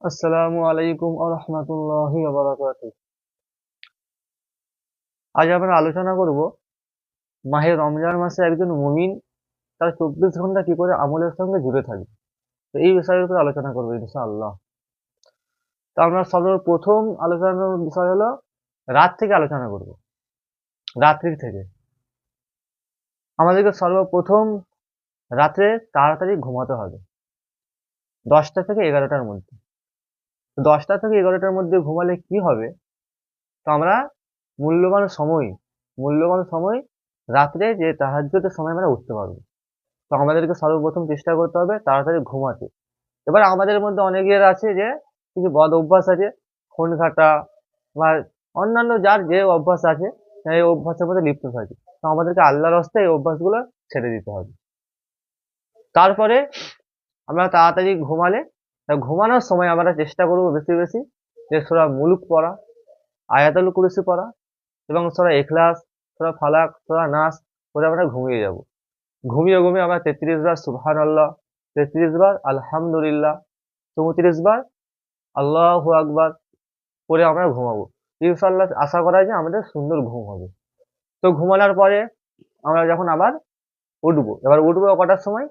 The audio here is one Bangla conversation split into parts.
আসসালামু আলাইকুম ওয়া রাহমাতুল্লাহি ওয়া বারাকাতুহু। আজ আমরা আলোচনা করব মাহে রমজান মাসে একজন মুমিন তার 24 ঘন্টা কি করে আমলের সঙ্গে জুড়ে থাকে। তো এই বিষয়ের উপর আলোচনা করব ইনশাআল্লাহ। তো আমরা সর্বপ্রথম আলোচনার বিষয় হলো রাত থেকে আলোচনা করব। রাত্রির থেকে। আমাদেরকে সর্বপ্রথম রাত্রে তাড়াতাড়ি ঘুমাতে হবে। 10টা থেকে 11টার মধ্যে। তো 10টা থেকে 11টার মধ্যে ঘুমালে কি হবে? তো আমরা মূল্যবান সময় মূল্যবান সময় রাত্রে যে তাহাজ্জুদের সময় আমরা উঠতে পারবো। তো আমাদেরকে সর্বপ্রথম চেষ্টা করতে হবে তাড়াতাড়ি ঘুমাতে। এবার আমাদের মধ্যে অনেকের আছে যে কিছু বদ অভ্যাস আছে, ফোন ঘাঁটা বা অন্যান্য যার যে অভ্যাস আছে এই অভ্যাসের মধ্যে লিপ্ত থাকে। তো আমাদেরকে আল্লাহর হস্তে এই অভ্যাসগুলো ছেড়ে দিতে হবে। তারপরে আমরা তাড়াতাড়ি ঘুমালে ঘুমানোর সময় আমরা চেষ্টা করবো বেশি বেশি যে সূরা মুলক পড়া, আয়াতুল কুরসি পড়া এবং সূরা ইখলাস, সূরা ফালাক, সূরা নাস পড়ে আমরা ঘুমিয়ে যাব। ঘুমিয়ে আমরা 33 বার সুবহানাল্লাহ, 33 বার আলহামদুলিল্লাহ, 34 বার আল্লাহু আকবার পড়ে আমরা ঘুমাবো। ইনশাআল্লাহ আশা করা যায় আমাদের সুন্দর ঘুম হবে। তো ঘুমানোর পরে আমরা যখন আবার উঠবো, এবার উঠবো কটার সময়?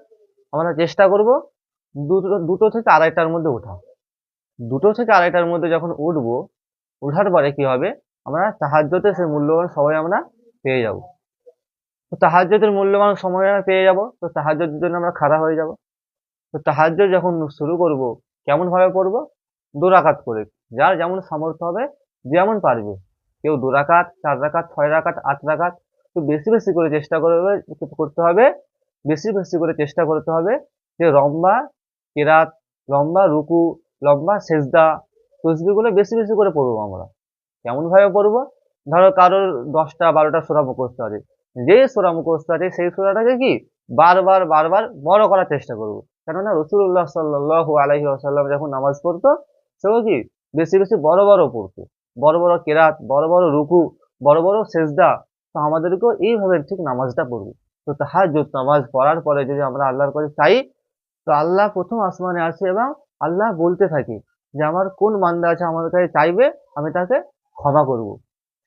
আমরা চেষ্টা করব দুটো থেকে আড়াইটার মধ্যে ওঠা। 2টো থেকে আড়াইটার মধ্যে যখন উঠবো, ওঠার পরে কি হবে? আমরা তাহাজ্জুদের সেই মূল্যবান সময় আমরা পেয়ে যাব। তো তাহাজ্জুদের মূল্যবান সময় আমরা পেয়ে যাব। তো তাহাজ্জুদের জন্য আমরা খাড়া হয়ে যাব। তো তাহাজ্জুদ যখন শুরু করব, কেমন ভাবে পড়বো? 2 রাকাত করে। যার যেমন সামর্থ্য হবে, যেমন পারবে। কেউ 2 রাকাত, 4 রাকাত, 6 রাকাত, 8 রাকাত। তো বেশি বেশি করে চেষ্টা করতে হবে, বেশি বেশি করে চেষ্টা করতে হবে যে লম্বা কেরাত, লম্বা রুকু, লম্বা সেজদা, তসবিহগুলো বেশি বেশি করে পড়বো আমরা। কেমন ভাবে পড়বো? ধরো কারোর 10টা 12টা সূরা মুখস্থ আছে। যে সূরা মুখস্থ আছে সেই সূরাটাকে কি বারবার বারবার বড় করার চেষ্টা করব। কেননা রাসূলুল্লাহ সাল্লাল্লাহু আলাইহি ওয়াসাল্লাম যখন নামাজ পড়তো সেও কি বেশি বেশি বড় বড় পড়তো। বড় বড় কেরাত, বড় বড় রুকু, বড় বড় সেজদা। তো আমাদেরকেও এইভাবে ঠিক নামাজটা পড়বো। তো তাহাজ্জুদ নামাজ পড়ার পরে যদি আমরা আল্লাহর কাছে চাই, তো আল্লাহ প্রথম আসমানে আছে এবং আল্লাহ বলতে থাকে যে আমার কোন বান্দা আছে আমার কাছে চাইবে, আমি তাকে ক্ষমা করব।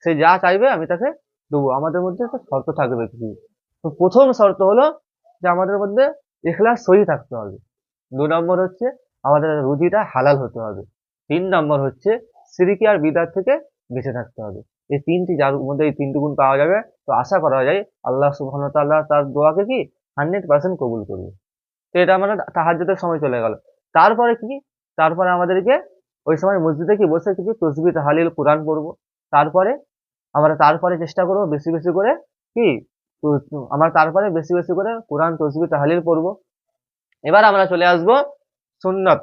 সে যা চাইবে আমি তাকে দেবো। আমাদের মধ্যে একটা শর্ত থাকবে কিছু। তো প্রথম শর্ত হলো যে আমাদের মধ্যে ইখলাস সহি থাকতে হবে। 2 নম্বর হচ্ছে আমাদের রুজিটা হালাল হতে হবে। 3 নম্বর হচ্ছে শিরকি আর বিদআত থেকে বেঁচে থাকতে হবে। এই তিনটি যার মধ্যে এই তিনটি গুণ পাওয়া যাবে, তো আশা করা যায় আল্লাহ সুবহানাহু ওয়া তাআলা তার দোয়াকে কি 100% কবুল করবে। তো এটা আমাদের তাহাজ্জুদের সময় চলে গেল। তারপরে কি? তারপরে আমাদেরকে ওই সময় মসজিদে কি বসে কিছু তসবিহ তাহলিল কোরআন পড়বো। তারপরে আমরা তারপরে চেষ্টা করব বেশি বেশি করে কি আমরা তারপরে বেশি বেশি করে কোরআন তসবিহ তাহলিল পড়বো। এবার আমরা চলে আসবো সুন্নত,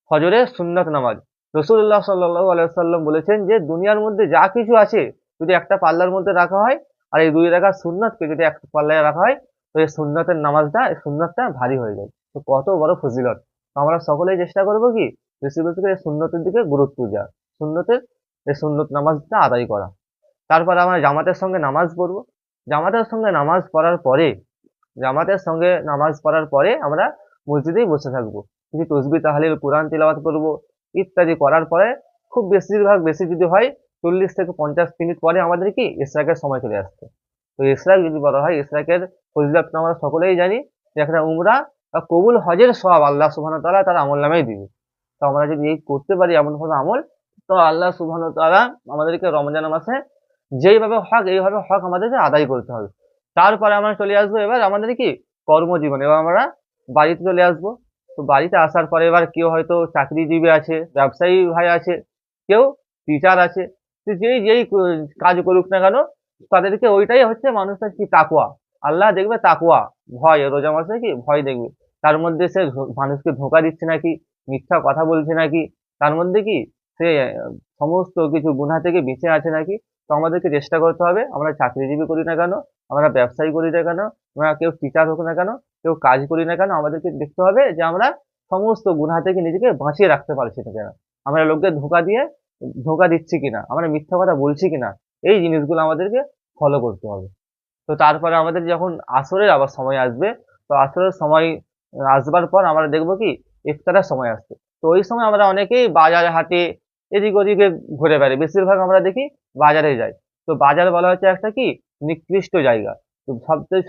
ফজরের সুন্নত নামাজ। রাসূলুল্লাহ সাল্লাল্লাহু আলাইহি ওয়াসাল্লাম বলেছেন যে দুনিয়ার মধ্যে যা কিছু আছে যদি একটা পাল্লার মধ্যে রাখা হয় আর এই 2 রাকাত সুন্নতকে যদি একটা পাল্লায় রাখা হয়, তো এই সুন্নতের নামাজটা এই সুন্নতটা ভারী হয়ে যায়। তো কত বড় ফজিলত। তো আমরা সকলেই চেষ্টা করব কি বেশি বেশি করে সুন্নতের দিকে গুরুত্ব দেওয়া, সুন্নতের এই সুন্নত নামাজটা আদায় করা। তারপর আমরা জামাতের সঙ্গে নামাজ পড়বো। জামাতের সঙ্গে নামাজ পড়ার পরে জামাতের সঙ্গে নামাজ পড়ার পরে আমরা মসজিদেই বসে থাকবো। কিছু তসবিহ তাহলিল কোরআন তিলাওয়াত করবো ইত্যাদি করার পরে খুব বেশিরভাগ বেশি যদি হয় 40 থেকে 50 মিনিট পরে আমাদের কি ইশরাকের সময় চলে আসছে। তো ইশরাক যদি বলা হয়, ইশরাকের ফজিলত তো আমরা সকলেই জানি যে একটা উমরা বা কবুল হজের সওয়াব আল্লাহ সুবহানাহু ওয়া তাআলা তার আমলনামায় দিবে। তো আমরা যদি এই করতে পারি এমনভাবে আমল, তো আল্লাহ সুবহানাহু ওয়া তাআলা আমাদেরকে রমজান মাসে যেইভাবে হক এইভাবে হক আমাদেরকে আদায় করতে হবে। তারপরে আমরা চলে আসবো এবার আমাদের কি কর্মজীবন। এবার আমরা বাড়িতে চলে আসবো। তো বাড়িতে আসার পরে এবার কেউ হয়তো চাকরিজীবী আছে, ব্যবসায়ী ভাই আছে, কেউ টিচার আছে। তো যেই যেই কাজ করুক না কেন, তাদেরকে ওইটাই হচ্ছে মানুষের কি তাকওয়া। আল্লাহ দেখবে তাকওয়া, ভয়। রোজা মাসে কি ভয় দেখবে। তার মধ্যে সে মানুষকে ধোঁকা দিচ্ছে নাকি, মিথ্যা কথা বলছে নাকি, তার মধ্যে কি সে সমস্ত কিছু গুনাহ থেকে বেঁচে আছে নাকি। তো আমাদেরকে চেষ্টা করতে হবে, আমরা চাকরিজীবী করি না কেন, আমরা ব্যবসায়ী করি না কেন, আমরা কেউ টিচার হোক না কেন, কেউ কাজ করি না কেন, আমাদেরকে দেখতে হবে যে আমরা সমস্ত গুনাহ থেকে নিজেকে বাঁচিয়ে রাখতে পারছি না কেন, আমরা লোককে ধোঁকা দিচ্ছি কিনা, আমরা মিথ্যা কথা বলছি কিনা। এই জিনিসগুলো আমাদেরকে ফলো করতে হবে। তো তারপরে আমাদের যখন আসরের আবার সময় আসবে, তো আসরের সময় আসবার পর আমরা দেখবো কি ইফতারের সময় আসছে। তো ওই সময় আমরা অনেকেই বাজারে হাটে এদিক ওদিকে ঘুরে বেড়াই, বেশিরভাগ আমরা দেখি বাজারে যাই। তো বাজার বলা হচ্ছে একটা কি নিকৃষ্ট জায়গা। তো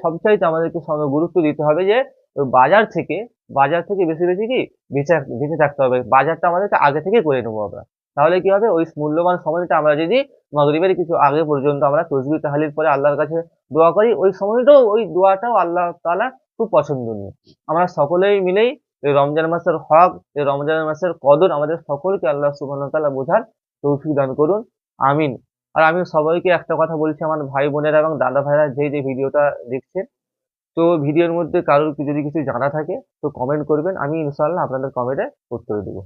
সবচাইতে আমাদেরকে গুরুত্ব দিতে হবে যে ওই বাজার থেকে বেশি বেশি কি বেঁচে বেঁচে থাকতে হবে, বাজারটা আমাদেরকে আগে থেকে করে নেবো আমরা। তাহলে কি হবে, ওই মূল্যবান সময়টা আমরা যদি মাগরিবের কিছু আগে পর্যন্ত আমরা তসবিহ তাহলিল পরে আল্লাহর কাছে দোয়া করি, ওই সময়টাও ওই দোয়াটাও আল্লাহ তাআলা খুব পছন্দনীয়। আমরা সকলেই মিলেই এই রমজান মাসের হক, এই রমজান মাসের কদর আমাদের সকলকে আল্লাহ সুবহানাহু ওয়া তাআলা বোঝার তৌফিক দান করুন। আমিন। আর আমি সবাইকে একটা কথা বলছি, আমার ভাই বোনেরা এবং দাদা ভাইরা যে ভিডিওটা দেখছেন, তো ভিডিওর মধ্যে কারোর যদি কিছু জানা থাকে তো কমেন্ট করবেন, আমি ইনশাআল্লাহ আপনাদের কমেন্টে উত্তর দেবো।